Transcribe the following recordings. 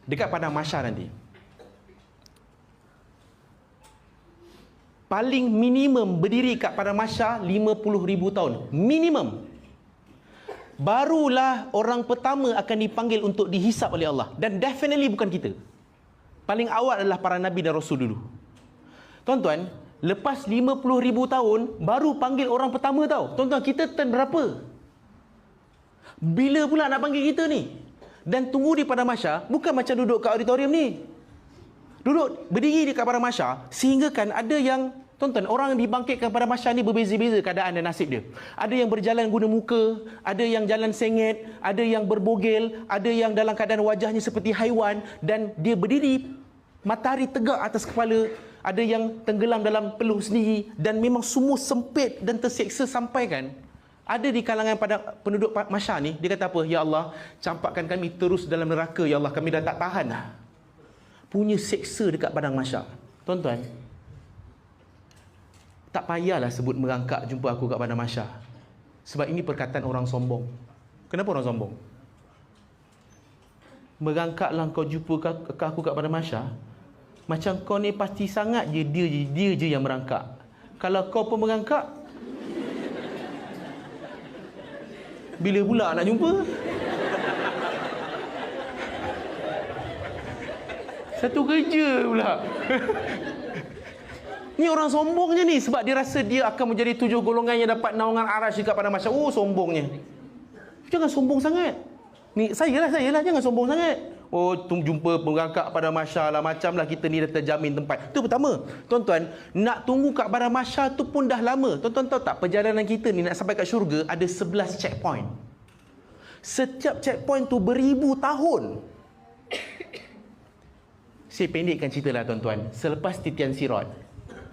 dekat padang mahsyar nanti, paling minimum berdiri kat padang mahsyar 50,000 tahun. Minimum. Barulah orang pertama akan dipanggil untuk dihisap oleh Allah. Dan definitely bukan kita. Paling awal adalah para Nabi dan Rasul dulu. Tuan-tuan, lepas 50,000 tahun, baru panggil orang pertama tau. Tuan-tuan, kita turn berapa? Bila pula nak panggil kita ni? Dan tunggu di padang mahsyar, bukan macam duduk kat auditorium ni. Duduk, berdiri dekat padang mahsyar, sehingga kan ada yang, tuan-tuan, orang yang dibangkitkan pada mahsyar ni berbeza-beza keadaan dan nasib dia. Ada yang berjalan guna muka, ada yang jalan sengit, ada yang berbogel, ada yang dalam keadaan wajahnya seperti haiwan, dan dia berdiri, matahari tegak atas kepala, ada yang tenggelam dalam peluh sendiri, dan memang semua sempit dan terseksa sampai kan. Ada di kalangan pada penduduk mahsyar ni, dia kata apa? Ya Allah, campakkan kami terus dalam neraka, Ya Allah, kami dah tak tahan dah. Punya seksa dekat padang mahsyar. Tuan-tuan, tak payahlah sebut merangkak jumpa aku kat padang mahsyar. Sebab ini perkataan orang sombong. Kenapa orang sombong? Merangkaklah kau jumpa aku kat padang mahsyar, macam kau ni pasti sangat je dia je yang merangkak. Kalau kau pun merangkak, bila pula nak jumpa? Satu kerja pula. Ni orang sombong je ni, sebab dia rasa dia akan menjadi 7 golongan yang dapat naungan arasy kat padang mahsyar. Oh, sombongnya. Jangan sombong sangat. Ni sayalah, jangan sombong sangat. Oh, jumpa merangkak pada mahsyar lah, macam lah kita ni dah terjamin tempat. Itu pertama. Tuan-tuan, nak tunggu kat pada mahsyar tu pun dah lama. Tuan-tuan tahu tak, perjalanan kita ni nak sampai kat syurga ada 11 checkpoint. Setiap checkpoint tu beribu tahun. Saya pendekkan cerita lah tuan-tuan. Selepas titian sirat,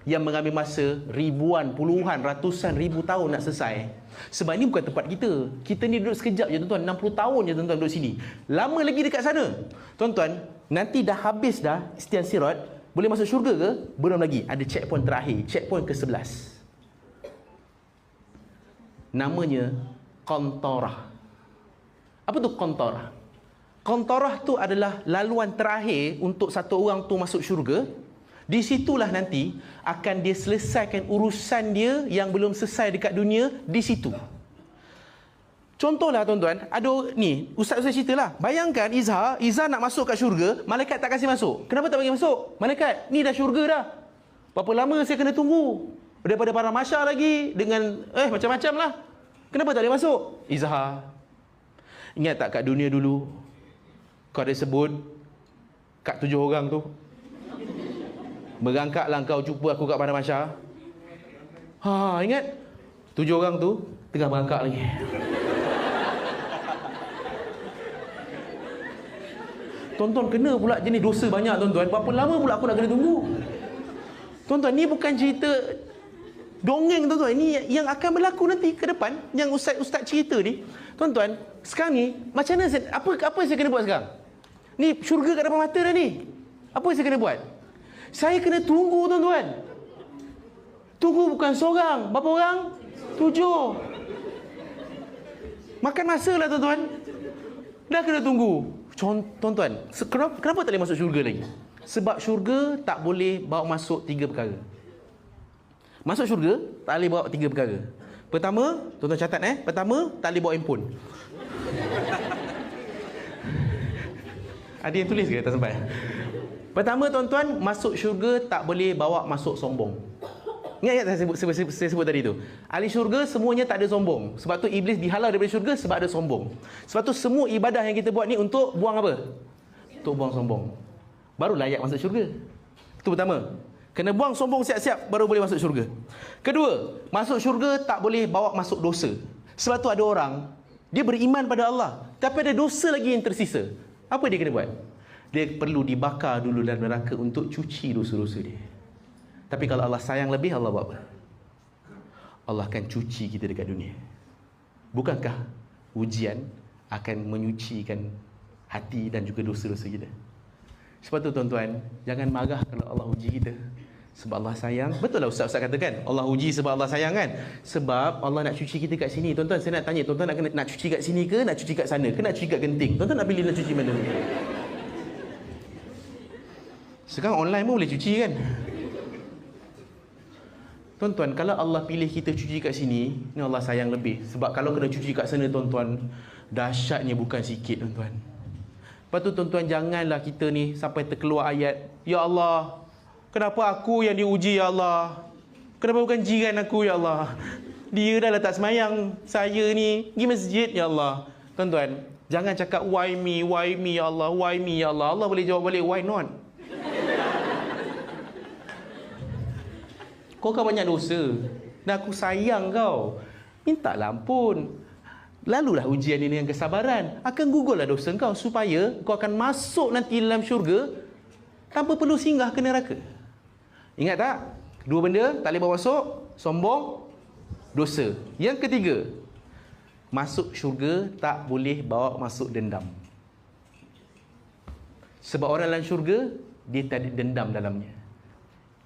yang mengambil masa ribuan, puluhan, ratusan ribu tahun nak selesai. Sebab ni bukan tempat kita. Kita ni duduk sekejap je tuan-tuan. 60 tahun je tuan-tuan duduk sini. Lama lagi dekat sana. Tuan-tuan, nanti dah habis dah titian sirat, boleh masuk syurga ke? Belum lagi. Ada checkpoint terakhir. Checkpoint ke-11. Namanya Qantarah. Apa tu Qantarah? Qantarah tu adalah laluan terakhir untuk satu orang tu masuk syurga. Di situlah nanti akan dia selesaikan urusan dia yang belum selesai dekat dunia di situ. Contohlah tuan-tuan, ada ni, ustaz ceritalah. Bayangkan Izhar nak masuk kat syurga, malaikat tak kasih masuk. Kenapa tak bagi masuk? Malaikat, ni dah syurga dah. Berapa lama saya kena tunggu? Daripada para mahsyar lagi dengan macam-macam lah. Kenapa tak boleh masuk? Izhar, ingat tak kat dunia dulu kau ada sebut kat 7 orang tu, berangkatlah kau jumpa aku kat padang mahsyar. Ingat 7 orang tu tengah berangkat lagi. Tuan-tuan kena pula jenis dosa banyak tuan-tuan. Berapa lama pula aku nak kena tunggu? Tuan-tuan, ni bukan cerita dongeng tuan-tuan. Ini yang akan berlaku nanti ke depan, yang ustaz-ustaz cerita ni. Tuan-tuan, sekarang ni macam mana apa saya kena buat sekarang? Ni syurga kat depan mata dah ni. Apa saya kena buat? Saya kena tunggu tuan-tuan. Tunggu bukan seorang. Berapa orang? 7. Makan masa lah tuan-tuan. Dah kena tunggu. Tuan-tuan, kenapa tak boleh masuk syurga lagi? Sebab syurga tak boleh bawa masuk 3 perkara. Masuk syurga tak boleh bawa 3 perkara. Pertama, tuan-tuan catat pertama, tak boleh bawa handphone. Ada yang tulis ke tak sampai? Pertama tuan-tuan, masuk syurga tak boleh bawa masuk sombong. Ingat saya sebut tadi tu. Ahli syurga semuanya tak ada sombong. Sebab tu iblis dihalau daripada syurga sebab ada sombong. Sebab tu semua ibadah yang kita buat ni untuk buang apa? Untuk buang sombong. Baru layak masuk syurga. Itu pertama. Kena buang sombong siap-siap baru boleh masuk syurga. Kedua, masuk syurga tak boleh bawa masuk dosa. Sebab tu ada orang, dia beriman pada Allah, tapi ada dosa lagi yang tersisa. Apa dia kena buat? Dia perlu dibakar dulu dalam neraka untuk cuci dosa-dosa dia. Tapi kalau Allah sayang lebih, Allah buat apa? Allah akan cuci kita dekat dunia. Bukankah ujian akan menyucikan hati dan juga dosa-dosa kita? Sebab tu tuan-tuan, jangan marah kalau Allah uji kita. Sebab Allah sayang. Betul lah ustaz-ustaz katakan, Allah uji sebab Allah sayang kan? Sebab Allah nak cuci kita kat sini. Tuan-tuan, saya nak tanya, tuan-tuan nak cuci kat sini ke, nak cuci kat sana ke, nak cuci kat genting? Tuan-tuan nak pilih nak cuci mana? Sekarang online pun boleh cuci kan. Tuan-tuan, kalau Allah pilih kita cuci kat sini, ni Allah sayang lebih. Sebab kalau kena cuci kat sana, tuan-tuan, dahsyatnya bukan sikit, tuan-tuan. Lepas tu, tuan-tuan, janganlah kita ni sampai terkeluar ayat, Ya Allah, kenapa aku yang diuji, Ya Allah? Kenapa bukan jiran aku, Ya Allah? Dia dah tak semayang, saya ni pergi masjid, Ya Allah. Tuan-tuan, jangan cakap why me, Ya Allah, why me, Ya Allah. Allah boleh jawab balik, why not? Kau kan banyak dosa, dan aku sayang kau. Mintalah ampun. Lalulah ujian ini dengan kesabaran. Akan gugurlah dosa kau supaya kau akan masuk nanti dalam syurga tanpa perlu singgah ke neraka. Ingat tak? Dua benda tak boleh bawa masuk: sombong, dosa. Yang ketiga, masuk syurga tak boleh bawa masuk dendam. Sebab orang dalam syurga, dia tak ada dendam dalamnya.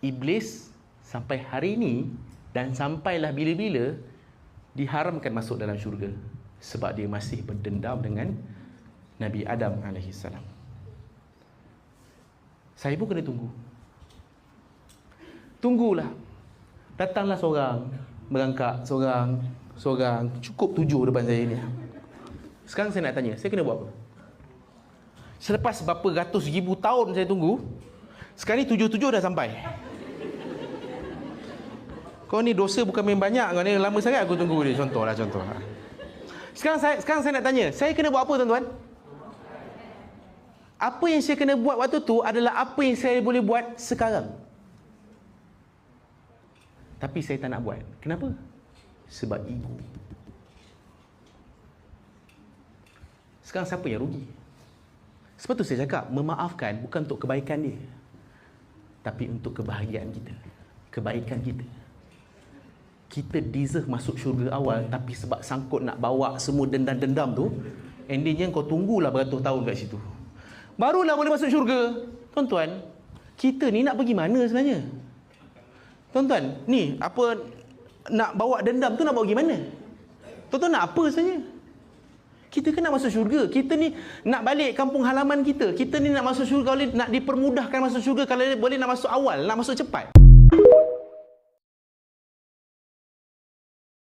Iblis sampai hari ini dan sampailah bila-bila diharamkan masuk dalam syurga sebab dia masih berdendam dengan Nabi Adam AS. Saya pun kena tunggu. Tunggulah. Datanglah seorang, merangkak seorang, cukup 7 depan saya ni. Sekarang saya nak tanya, saya kena buat apa? Selepas berapa ratus ribu tahun saya tunggu, sekarang ni 7 dah sampai. Kau ni dosa bukan main banyak, kau ni lama sangat aku tunggu dia. Contoh. Sekarang saya nak tanya, saya kena buat apa, tuan-tuan? Apa yang saya kena buat waktu tu adalah apa yang saya boleh buat sekarang. Tapi saya tak nak buat. Kenapa? Sebab ego. Sekarang siapa yang rugi? Sebab tu saya cakap, memaafkan bukan untuk kebaikan dia, tapi untuk kebahagiaan kita, kebaikan kita. Kita deserve masuk syurga awal, tapi sebab sangkut nak bawa semua dendam-dendam tu, endingnya kau tunggulah beratus tahun kat situ, barulah boleh masuk syurga. Tuan-tuan, kita ni nak pergi mana sebenarnya? Tuan-tuan, ni apa nak bawa dendam tu, nak bawa pergi mana? Tuan-tuan nak apa sebenarnya? Kita kan nak masuk syurga. Kita ni nak balik kampung halaman kita. Kita ni nak masuk syurga, nak dipermudahkan masuk syurga. Kalau boleh nak masuk awal, nak masuk cepat.